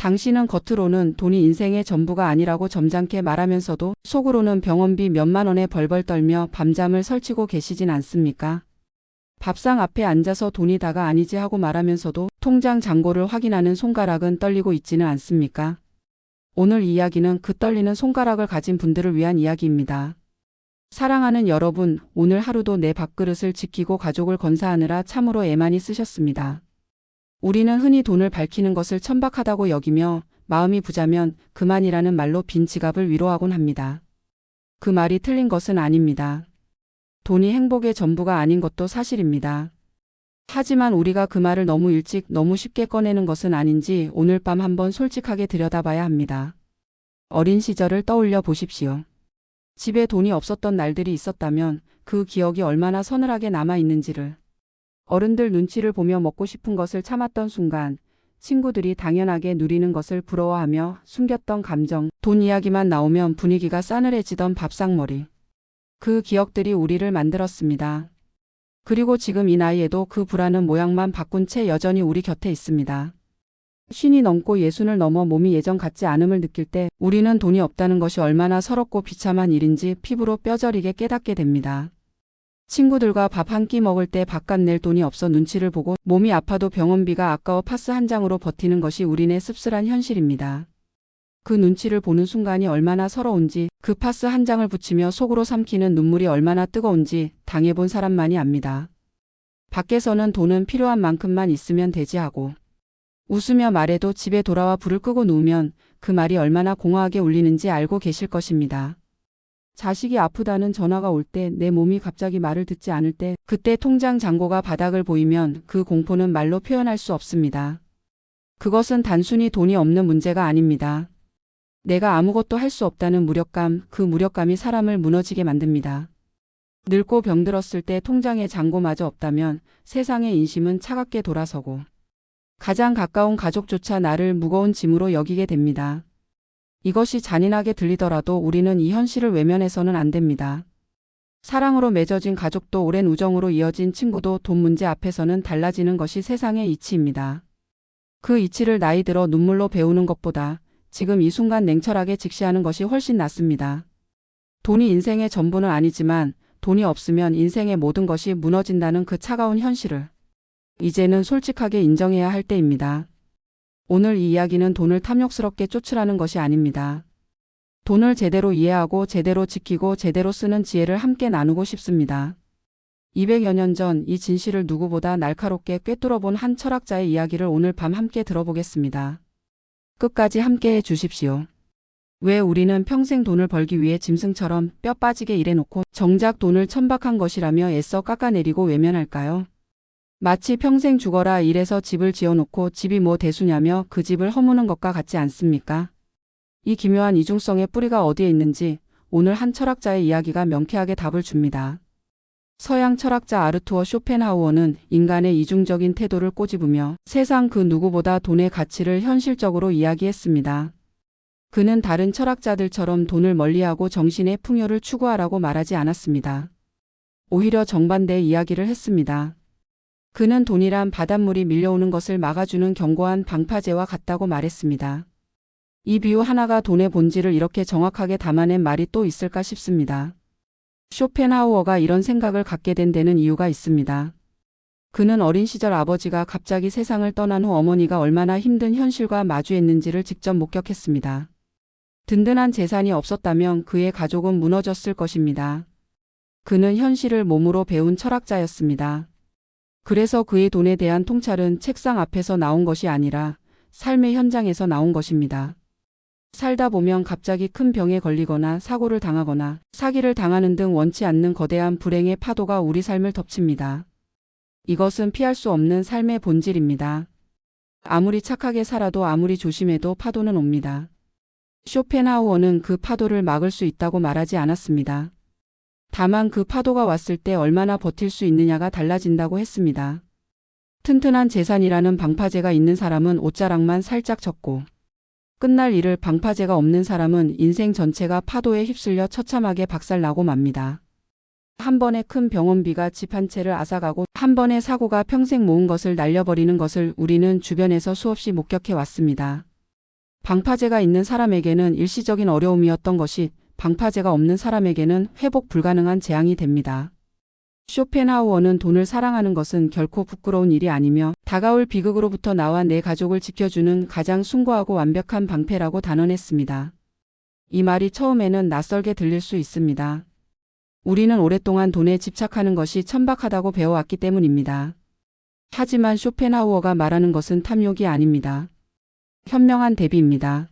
당신은 겉으로는 돈이 인생의 전부가 아니라고 점잖게 말하면서도 속으로는 병원비 몇만 원에 벌벌 떨며 밤잠을 설치고 계시진 않습니까? 밥상 앞에 앉아서 돈이 다가 아니지 하고 말하면서도 통장 잔고를 확인하는 손가락은 떨리고 있지는 않습니까? 오늘 이야기는 그 떨리는 손가락을 가진 분들을 위한 이야기입니다. 사랑하는 여러분, 오늘 하루도 내 밥그릇을 지키고 가족을 건사하느라 참으로 애 많이 쓰셨습니다. 우리는 흔히 돈을 밝히는 것을 천박하다고 여기며 마음이 부자면 그만이라는 말로 빈 지갑을 위로하곤 합니다. 그 말이 틀린 것은 아닙니다. 돈이 행복의 전부가 아닌 것도 사실입니다. 하지만 우리가 그 말을 너무 일찍 너무 쉽게 꺼내는 것은 아닌지 오늘 밤 한번 솔직하게 들여다봐야 합니다. 어린 시절을 떠올려 보십시오. 집에 돈이 없었던 날들이 있었다면 그 기억이 얼마나 서늘하게 남아 있는지를. 어른들 눈치를 보며 먹고 싶은 것을 참았던 순간, 친구들이 당연하게 누리는 것을 부러워하며 숨겼던 감정, 돈 이야기만 나오면 분위기가 싸늘해지던 밥상머리. 그 기억들이 우리를 만들었습니다. 그리고 지금 이 나이에도 그 불안한 모양만 바꾼 채 여전히 우리 곁에 있습니다. 50이 넘고 60을 넘어 몸이 예전 같지 않음을 느낄 때 우리는 돈이 없다는 것이 얼마나 서럽고 비참한 일인지 피부로 뼈저리게 깨닫게 됩니다. 친구들과 밥 한 끼 먹을 때 바깥 낼 돈이 없어 눈치를 보고 몸이 아파도 병원비가 아까워 파스 한 장으로 버티는 것이 우리네 씁쓸한 현실입니다. 그 눈치를 보는 순간이 얼마나 서러운지, 그 파스 한 장을 붙이며 속으로 삼키는 눈물이 얼마나 뜨거운지 당해본 사람만이 압니다. 밖에서는 돈은 필요한 만큼만 있으면 되지 하고 웃으며 말해도 집에 돌아와 불을 끄고 누우면 그 말이 얼마나 공허하게 울리는지 알고 계실 것입니다. 자식이 아프다는 전화가 올 때, 내 몸이 갑자기 말을 듣지 않을 때, 그때 통장 잔고가 바닥을 보이면 그 공포는 말로 표현할 수 없습니다. 그것은 단순히 돈이 없는 문제가 아닙니다. 내가 아무것도 할 수 없다는 무력감, 그 무력감이 사람을 무너지게 만듭니다. 늙고 병들었을 때 통장에 잔고마저 없다면 세상의 인심은 차갑게 돌아서고 가장 가까운 가족조차 나를 무거운 짐으로 여기게 됩니다. 이것이 잔인하게 들리더라도 우리는 이 현실을 외면해서는 안 됩니다. 사랑으로 맺어진 가족도 오랜 우정으로 이어진 친구도 돈 문제 앞에서는 달라지는 것이 세상의 이치입니다. 그 이치를 나이 들어 눈물로 배우는 것보다 지금 이 순간 냉철하게 직시하는 것이 훨씬 낫습니다. 돈이 인생의 전부는 아니지만 돈이 없으면 인생의 모든 것이 무너진다는 그 차가운 현실을 이제는 솔직하게 인정해야 할 때입니다. 오늘 이 이야기는 돈을 탐욕스럽게 쫓으라는 것이 아닙니다. 돈을 제대로 이해하고 제대로 지키고 제대로 쓰는 지혜를 함께 나누고 싶습니다. 200여 년 전 이 진실을 누구보다 날카롭게 꿰뚫어본 한 철학자의 이야기를 오늘 밤 함께 들어보겠습니다. 끝까지 함께해 주십시오. 왜 우리는 평생 돈을 벌기 위해 짐승처럼 뼈 빠지게 일해놓고 정작 돈을 천박한 것이라며 애써 깎아내리고 외면할까요? 마치 평생 죽어라 일해서 집을 지어놓고 집이 뭐 대수냐며 그 집을 허무는 것과 같지 않습니까? 이 기묘한 이중성의 뿌리가 어디에 있는지 오늘 한 철학자의 이야기가 명쾌하게 답을 줍니다. 서양 철학자 아르투어 쇼펜하우어는 인간의 이중적인 태도를 꼬집으며 세상 그 누구보다 돈의 가치를 현실적으로 이야기했습니다. 그는 다른 철학자들처럼 돈을 멀리하고 정신의 풍요를 추구하라고 말하지 않았습니다. 오히려 정반대의 이야기를 했습니다. 그는 돈이란 바닷물이 밀려오는 것을 막아주는 견고한 방파제와 같다고 말했습니다. 이 비유 하나가 돈의 본질을 이렇게 정확하게 담아낸 말이 또 있을까 싶습니다. 쇼펜하우어가 이런 생각을 갖게 된 데는 이유가 있습니다. 그는 어린 시절 아버지가 갑자기 세상을 떠난 후 어머니가 얼마나 힘든 현실과 마주했는지를 직접 목격했습니다. 든든한 재산이 없었다면 그의 가족은 무너졌을 것입니다. 그는 현실을 몸으로 배운 철학자였습니다. 그래서 그의 돈에 대한 통찰은 책상 앞에서 나온 것이 아니라 삶의 현장에서 나온 것입니다. 살다 보면 갑자기 큰 병에 걸리거나 사고를 당하거나 사기를 당하는 등 원치 않는 거대한 불행의 파도가 우리 삶을 덮칩니다. 이것은 피할 수 없는 삶의 본질입니다. 아무리 착하게 살아도 아무리 조심해도 파도는 옵니다. 쇼펜하우어는 그 파도를 막을 수 있다고 말하지 않았습니다. 다만 그 파도가 왔을 때 얼마나 버틸 수 있느냐가 달라진다고 했습니다. 튼튼한 재산이라는 방파제가 있는 사람은 옷자락만 살짝 젖고 끝날 일을 방파제가 없는 사람은 인생 전체가 파도에 휩쓸려 처참하게 박살나고 맙니다. 한 번의 큰 병원비가 집 한 채를 앗아가고 한 번의 사고가 평생 모은 것을 날려버리는 것을 우리는 주변에서 수없이 목격해 왔습니다. 방파제가 있는 사람에게는 일시적인 어려움이었던 것이 방파제가 없는 사람에게는 회복 불가능한 재앙이 됩니다. 쇼펜하우어는 돈을 사랑하는 것은 결코 부끄러운 일이 아니며 다가올 비극으로부터 나와 내 가족을 지켜주는 가장 숭고하고 완벽한 방패라고 단언했습니다. 이 말이 처음에는 낯설게 들릴 수 있습니다. 우리는 오랫동안 돈에 집착하는 것이 천박하다고 배워왔기 때문입니다. 하지만 쇼펜하우어가 말하는 것은 탐욕이 아닙니다. 현명한 대비입니다.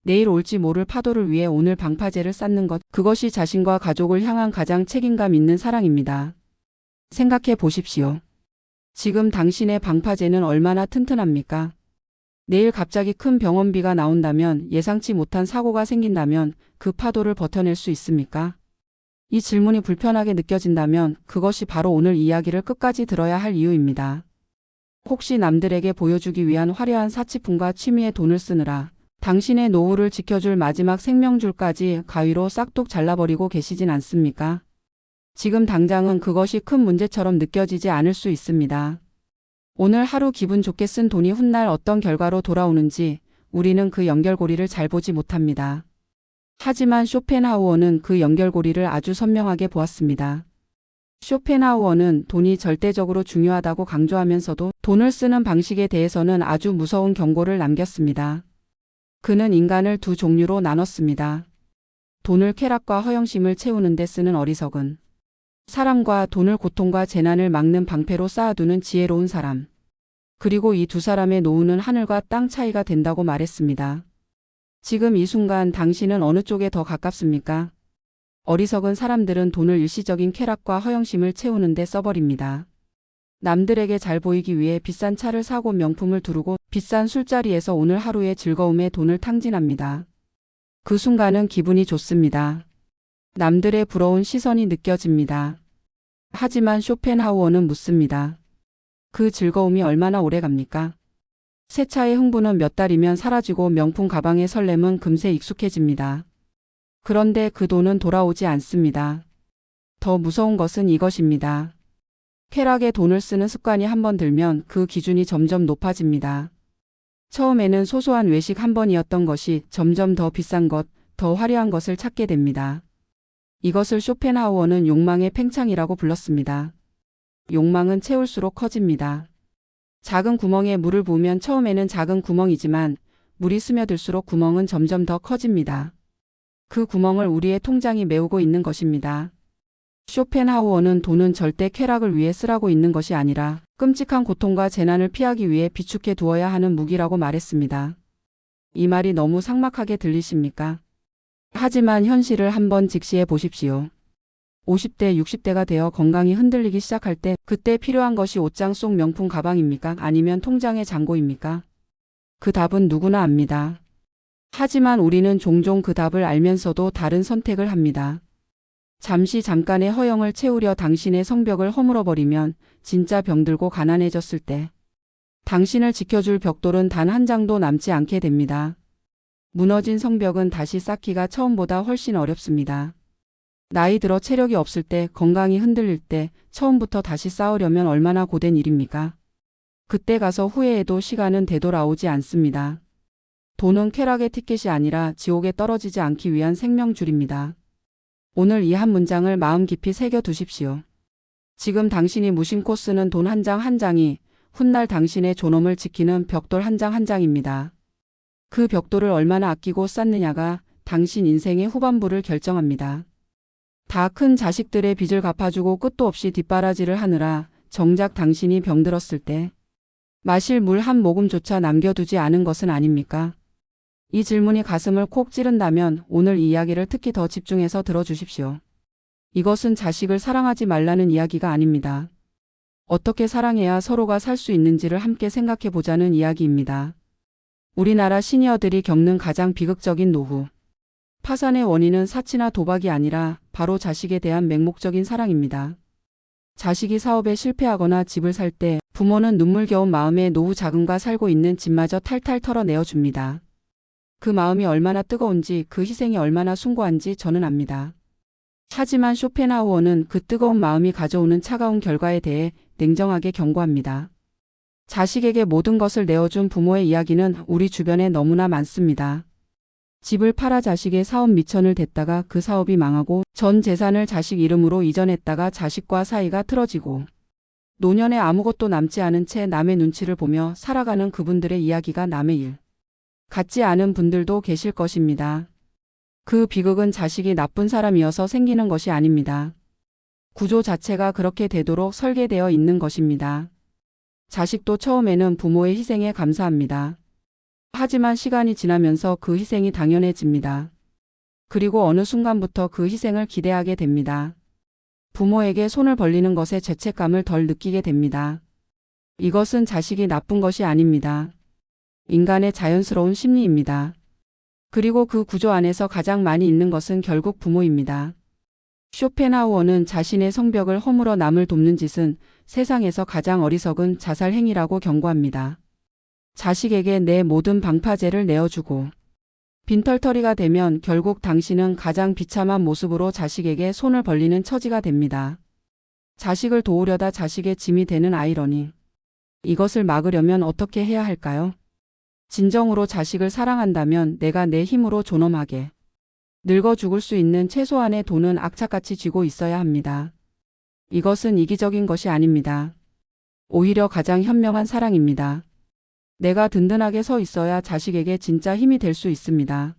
내일 올지 모를 파도를 위해 오늘 방파제를 쌓는 것, 그것이 자신과 가족을 향한 가장 책임감 있는 사랑입니다. 생각해 보십시오. 지금 당신의 방파제는 얼마나 튼튼합니까? 내일 갑자기 큰 병원비가 나온다면, 예상치 못한 사고가 생긴다면 그 파도를 버텨낼 수 있습니까? 이 질문이 불편하게 느껴진다면 그것이 바로 오늘 이야기를 끝까지 들어야 할 이유입니다. 혹시 남들에게 보여주기 위한 화려한 사치품과 취미에 돈을 쓰느라 당신의 노후를 지켜줄 마지막 생명줄까지 가위로 싹둑 잘라버리고 계시진 않습니까? 지금 당장은 그것이 큰 문제처럼 느껴지지 않을 수 있습니다. 오늘 하루 기분 좋게 쓴 돈이 훗날 어떤 결과로 돌아오는지 우리는 그 연결고리를 잘 보지 못합니다. 하지만 쇼펜하우어는 그 연결고리를 아주 선명하게 보았습니다. 쇼펜하우어는 돈이 절대적으로 중요하다고 강조하면서도 돈을 쓰는 방식에 대해서는 아주 무서운 경고를 남겼습니다. 그는 인간을 두 종류로 나눴습니다. 돈을 쾌락과 허영심을 채우는 데 쓰는 어리석은 사람과 돈을 고통과 재난을 막는 방패로 쌓아두는 지혜로운 사람. 그리고 이 두 사람의 노후는 하늘과 땅 차이가 된다고 말했습니다. 지금 이 순간 당신은 어느 쪽에 더 가깝습니까? 어리석은 사람들은 돈을 일시적인 쾌락과 허영심을 채우는 데 써버립니다. 남들에게 잘 보이기 위해 비싼 차를 사고 명품을 두르고 비싼 술자리에서 오늘 하루의 즐거움에 돈을 탕진합니다. 그 순간은 기분이 좋습니다. 남들의 부러운 시선이 느껴집니다. 하지만 쇼펜하우어는 묻습니다. 그 즐거움이 얼마나 오래 갑니까? 새 차의 흥분은 몇 달이면 사라지고 명품 가방의 설렘은 금세 익숙해집니다. 그런데 그 돈은 돌아오지 않습니다. 더 무서운 것은 이것입니다. 쾌락에 돈을 쓰는 습관이 한번 들면 그 기준이 점점 높아집니다. 처음에는 소소한 외식 한 번이었던 것이 점점 더 비싼 것, 더 화려한 것을 찾게 됩니다. 이것을 쇼펜하우어는 욕망의 팽창이라고 불렀습니다. 욕망은 채울수록 커집니다. 작은 구멍에 물을 부으면 처음에는 작은 구멍이지만 물이 스며들수록 구멍은 점점 더 커집니다. 그 구멍을 우리의 통장이 메우고 있는 것입니다. 쇼펜하우어는 돈은 절대 쾌락을 위해 쓰라고 있는 것이 아니라 끔찍한 고통과 재난을 피하기 위해 비축해 두어야 하는 무기라고 말했습니다. 이 말이 너무 삭막하게 들리십니까? 하지만 현실을 한번 직시해 보십시오. 50대, 60대가 되어 건강이 흔들리기 시작할 때 그때 필요한 것이 옷장 속 명품 가방입니까? 아니면 통장의 잔고입니까? 그 답은 누구나 압니다. 하지만 우리는 종종 그 답을 알면서도 다른 선택을 합니다. 잠깐의 허영을 채우려 당신의 성벽을 허물어버리면 진짜 병들고 가난해졌을 때 당신을 지켜줄 벽돌은 단 한 장도 남지 않게 됩니다. 무너진 성벽은 다시 쌓기가 처음보다 훨씬 어렵습니다. 나이 들어 체력이 없을 때, 건강이 흔들릴 때 처음부터 다시 쌓으려면 얼마나 고된 일입니까? 그때 가서 후회해도 시간은 되돌아오지 않습니다. 돈은 쾌락의 티켓이 아니라 지옥에 떨어지지 않기 위한 생명줄입니다. 오늘 이 한 문장을 마음 깊이 새겨 두십시오. 지금 당신이 무심코 쓰는 돈 한 장 한 장이 훗날 당신의 존엄을 지키는 벽돌 한 장 한 장입니다. 그 벽돌을 얼마나 아끼고 쌓느냐가 당신 인생의 후반부를 결정합니다. 다 큰 자식들의 빚을 갚아주고 끝도 없이 뒷바라지를 하느라 정작 당신이 병들었을 때 마실 물 한 모금조차 남겨두지 않은 것은 아닙니까? 이 질문이 가슴을 콕 찌른다면 오늘 이 이야기를 특히 더 집중해서 들어주십시오. 이것은 자식을 사랑하지 말라는 이야기가 아닙니다. 어떻게 사랑해야 서로가 살 수 있는지를 함께 생각해 보자는 이야기입니다. 우리나라 시니어들이 겪는 가장 비극적인 노후. 파산의 원인은 사치나 도박이 아니라 바로 자식에 대한 맹목적인 사랑입니다. 자식이 사업에 실패하거나 집을 살 때 부모는 눈물겨운 마음에 노후 자금과 살고 있는 집마저 탈탈 털어내어줍니다. 그 마음이 얼마나 뜨거운지, 그 희생이 얼마나 숭고한지 저는 압니다. 하지만 쇼펜하우어는 그 뜨거운 마음이 가져오는 차가운 결과에 대해 냉정하게 경고합니다. 자식에게 모든 것을 내어준 부모의 이야기는 우리 주변에 너무나 많습니다. 집을 팔아 자식의 사업 미천을 댔다가 그 사업이 망하고 전 재산을 자식 이름으로 이전했다가 자식과 사이가 틀어지고 노년에 아무것도 남지 않은 채 남의 눈치를 보며 살아가는 그분들의 이야기가 남의 일 같지 않은 분들도 계실 것입니다. 그 비극은 자식이 나쁜 사람이어서 생기는 것이 아닙니다. 구조 자체가 그렇게 되도록 설계되어 있는 것입니다. 자식도 처음에는 부모의 희생에 감사합니다. 하지만 시간이 지나면서 그 희생이 당연해집니다. 그리고 어느 순간부터 그 희생을 기대하게 됩니다. 부모에게 손을 벌리는 것에 죄책감을 덜 느끼게 됩니다. 이것은 자식이 나쁜 것이 아닙니다. 인간의 자연스러운 심리입니다. 그리고 그 구조 안에서 가장 많이 있는 것은 결국 부모입니다. 쇼펜하우어는 자신의 성벽을 허물어 남을 돕는 짓은 세상에서 가장 어리석은 자살 행위라고 경고합니다. 자식에게 내 모든 방파제를 내어주고 빈털터리가 되면 결국 당신은 가장 비참한 모습으로 자식에게 손을 벌리는 처지가 됩니다. 자식을 도우려다 자식의 짐이 되는 아이러니. 이것을 막으려면 어떻게 해야 할까요? 진정으로 자식을 사랑한다면 내가 내 힘으로 존엄하게 늙어 죽을 수 있는 최소한의 돈은 악착같이 쥐고 있어야 합니다. 이것은 이기적인 것이 아닙니다. 오히려 가장 현명한 사랑입니다. 내가 든든하게 서 있어야 자식에게 진짜 힘이 될 수 있습니다.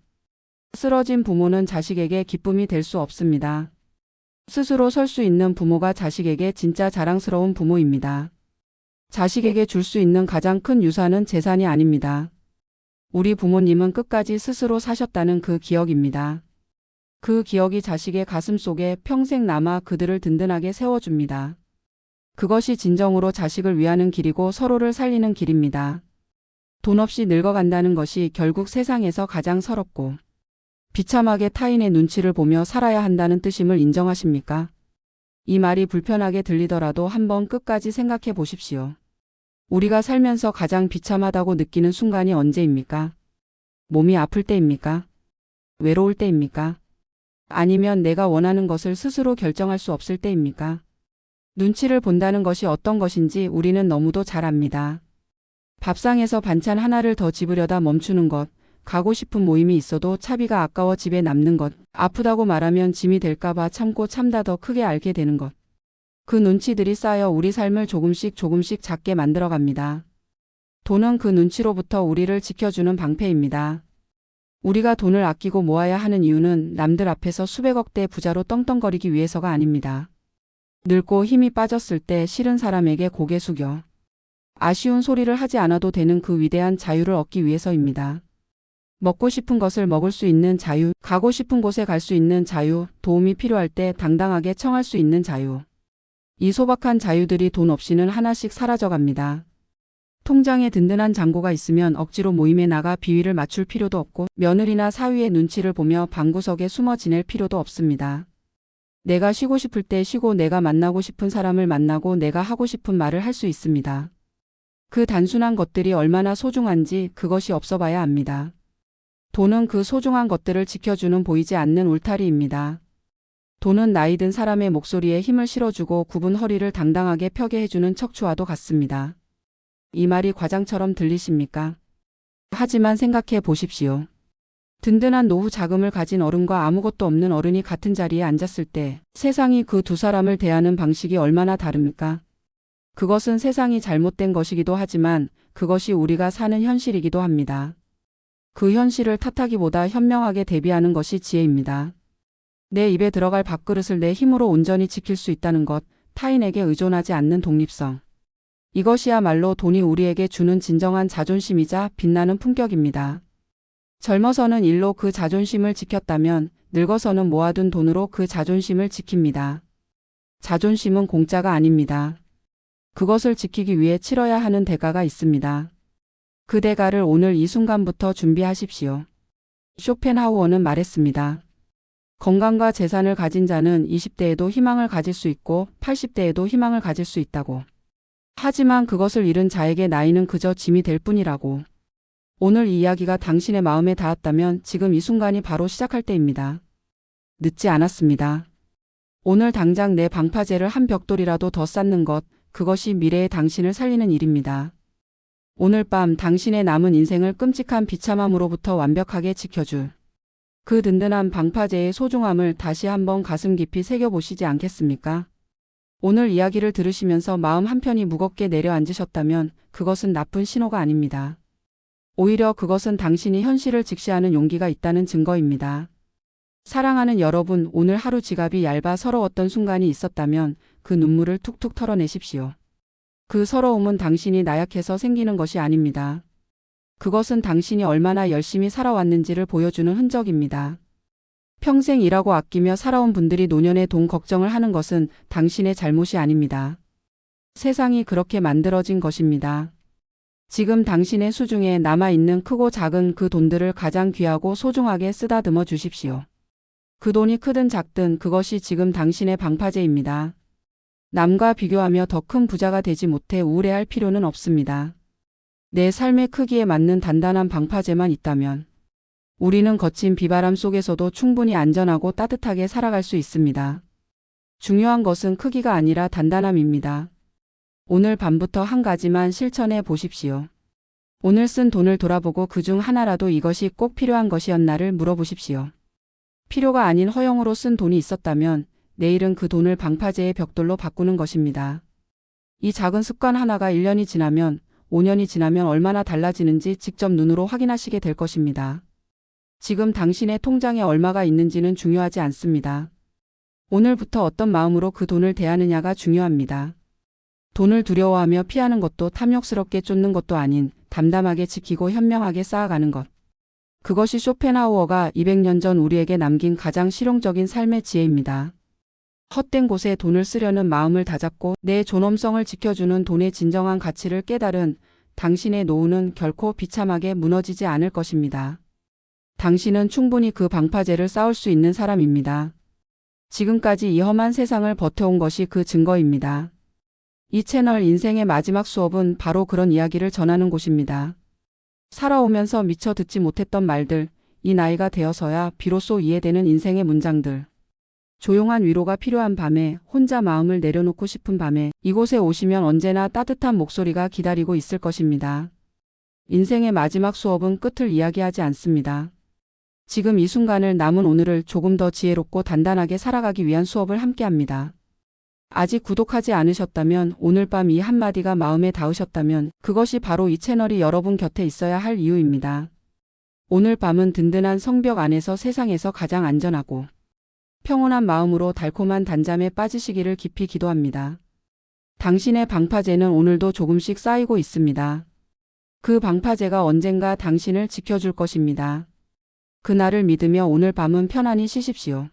쓰러진 부모는 자식에게 기쁨이 될 수 없습니다. 스스로 설 수 있는 부모가 자식에게 진짜 자랑스러운 부모입니다. 자식에게 줄 수 있는 가장 큰 유산은 재산이 아닙니다. 우리 부모님은 끝까지 스스로 사셨다는 그 기억입니다. 그 기억이 자식의 가슴 속에 평생 남아 그들을 든든하게 세워줍니다. 그것이 진정으로 자식을 위하는 길이고 서로를 살리는 길입니다. 돈 없이 늙어간다는 것이 결국 세상에서 가장 서럽고 비참하게 타인의 눈치를 보며 살아야 한다는 뜻임을 인정하십니까? 이 말이 불편하게 들리더라도 한번 끝까지 생각해 보십시오. 우리가 살면서 가장 비참하다고 느끼는 순간이 언제입니까? 몸이 아플 때입니까? 외로울 때입니까? 아니면 내가 원하는 것을 스스로 결정할 수 없을 때입니까? 눈치를 본다는 것이 어떤 것인지 우리는 너무도 잘 압니다. 밥상에서 반찬 하나를 더 집으려다 멈추는 것, 가고 싶은 모임이 있어도 차비가 아까워 집에 남는 것, 아프다고 말하면 짐이 될까봐 참고 참다 더 크게 앓게 되는 것. 그 눈치들이 쌓여 우리 삶을 조금씩 작게 만들어갑니다. 돈은 그 눈치로부터 우리를 지켜주는 방패입니다. 우리가 돈을 아끼고 모아야 하는 이유는 남들 앞에서 수백억대 부자로 떵떵거리기 위해서가 아닙니다. 늙고 힘이 빠졌을 때 싫은 사람에게 고개 숙여 아쉬운 소리를 하지 않아도 되는 그 위대한 자유를 얻기 위해서입니다. 먹고 싶은 것을 먹을 수 있는 자유, 가고 싶은 곳에 갈 수 있는 자유, 도움이 필요할 때 당당하게 청할 수 있는 자유. 이 소박한 자유들이 돈 없이는 하나씩 사라져갑니다. 통장에 든든한 잔고가 있으면 억지로 모임에 나가 비위를 맞출 필요도 없고 며느리나 사위의 눈치를 보며 방구석에 숨어 지낼 필요도 없습니다. 내가 쉬고 싶을 때 쉬고 내가 만나고 싶은 사람을 만나고 내가 하고 싶은 말을 할 수 있습니다. 그 단순한 것들이 얼마나 소중한지 그것이 없어봐야 압니다. 돈은 그 소중한 것들을 지켜주는 보이지 않는 울타리입니다. 돈은 나이 든 사람의 목소리에 힘을 실어주고 굽은 허리를 당당하게 펴게 해주는 척추와도 같습니다. 이 말이 과장처럼 들리십니까? 하지만 생각해 보십시오. 든든한 노후 자금을 가진 어른과 아무것도 없는 어른이 같은 자리에 앉았을 때 세상이 그 두 사람을 대하는 방식이 얼마나 다릅니까? 그것은 세상이 잘못된 것이기도 하지만 그것이 우리가 사는 현실이기도 합니다. 그 현실을 탓하기보다 현명하게 대비하는 것이 지혜입니다. 내 입에 들어갈 밥그릇을 내 힘으로 온전히 지킬 수 있다는 것, 타인에게 의존하지 않는 독립성. 이것이야말로 돈이 우리에게 주는 진정한 자존심이자 빛나는 품격입니다. 젊어서는 일로 그 자존심을 지켰다면 늙어서는 모아둔 돈으로 그 자존심을 지킵니다. 자존심은 공짜가 아닙니다. 그것을 지키기 위해 치러야 하는 대가가 있습니다. 그 대가를 오늘 이 순간부터 준비하십시오. 쇼펜하우어는 말했습니다. 건강과 재산을 가진 자는 20대에도 희망을 가질 수 있고 80대에도 희망을 가질 수 있다고. 하지만 그것을 잃은 자에게 나이는 그저 짐이 될 뿐이라고. 오늘 이 이야기가 당신의 마음에 닿았다면 지금 이 순간이 바로 시작할 때입니다. 늦지 않았습니다. 오늘 당장 내 방파제를 한 벽돌이라도 더 쌓는 것, 그것이 미래의 당신을 살리는 일입니다. 오늘 밤 당신의 남은 인생을 끔찍한 비참함으로부터 완벽하게 지켜줄 그 든든한 방파제의 소중함을 다시 한번 가슴 깊이 새겨보시지 않겠습니까? 오늘 이야기를 들으시면서 마음 한편이 무겁게 내려앉으셨다면 그것은 나쁜 신호가 아닙니다. 오히려 그것은 당신이 현실을 직시하는 용기가 있다는 증거입니다. 사랑하는 여러분, 오늘 하루 지갑이 얇아 서러웠던 순간이 있었다면 그 눈물을 툭툭 털어내십시오. 그 서러움은 당신이 나약해서 생기는 것이 아닙니다. 그것은 당신이 얼마나 열심히 살아왔는지를 보여주는 흔적입니다. 평생 일하고 아끼며 살아온 분들이 노년에 돈 걱정을 하는 것은 당신의 잘못이 아닙니다. 세상이 그렇게 만들어진 것입니다. 지금 당신의 수중에 남아있는 크고 작은 그 돈들을 가장 귀하고 소중하게 쓰다듬어 주십시오. 그 돈이 크든 작든 그것이 지금 당신의 방파제입니다. 남과 비교하며 더 큰 부자가 되지 못해 우울해할 필요는 없습니다. 내 삶의 크기에 맞는 단단한 방파제만 있다면 우리는 거친 비바람 속에서도 충분히 안전하고 따뜻하게 살아갈 수 있습니다. 중요한 것은 크기가 아니라 단단함입니다. 오늘 밤부터 한 가지만 실천해 보십시오. 오늘 쓴 돈을 돌아보고 그중 하나라도 이것이 꼭 필요한 것이었나를 물어보십시오. 필요가 아닌 허용으로 쓴 돈이 있었다면 내일은 그 돈을 방파제의 벽돌로 바꾸는 것입니다. 이 작은 습관 하나가 1년이 지나면 5년이 지나면 얼마나 달라지는지 직접 눈으로 확인하시게 될 것입니다. 지금 당신의 통장에 얼마가 있는지는 중요하지 않습니다. 오늘부터 어떤 마음으로 그 돈을 대하느냐가 중요합니다. 돈을 두려워하며 피하는 것도 탐욕스럽게 쫓는 것도 아닌 담담하게 지키고 현명하게 쌓아가는 것. 그것이 쇼펜하우어가 200년 전 우리에게 남긴 가장 실용적인 삶의 지혜입니다. 헛된 곳에 돈을 쓰려는 마음을 다잡고 내 존엄성을 지켜주는 돈의 진정한 가치를 깨달은 당신의 노후는 결코 비참하게 무너지지 않을 것입니다. 당신은 충분히 그 방파제를 쌓을 수 있는 사람입니다. 지금까지 이 험한 세상을 버텨온 것이 그 증거입니다. 이 채널 인생의 마지막 수업은 바로 그런 이야기를 전하는 곳입니다. 살아오면서 미처 듣지 못했던 말들, 이 나이가 되어서야 비로소 이해되는 인생의 문장들. 조용한 위로가 필요한 밤에, 혼자 마음을 내려놓고 싶은 밤에 이곳에 오시면 언제나 따뜻한 목소리가 기다리고 있을 것입니다. 인생의 마지막 수업은 끝을 이야기하지 않습니다. 지금 이 순간을 남은 오늘을 조금 더 지혜롭고 단단하게 살아가기 위한 수업을 함께합니다. 아직 구독하지 않으셨다면, 오늘 밤 이 한마디가 마음에 닿으셨다면 그것이 바로 이 채널이 여러분 곁에 있어야 할 이유입니다. 오늘 밤은 든든한 성벽 안에서 세상에서 가장 안전하고 평온한 마음으로 달콤한 단잠에 빠지시기를 깊이 기도합니다. 당신의 방파제는 오늘도 조금씩 쌓이고 있습니다. 그 방파제가 언젠가 당신을 지켜줄 것입니다. 그날을 믿으며 오늘 밤은 편안히 쉬십시오.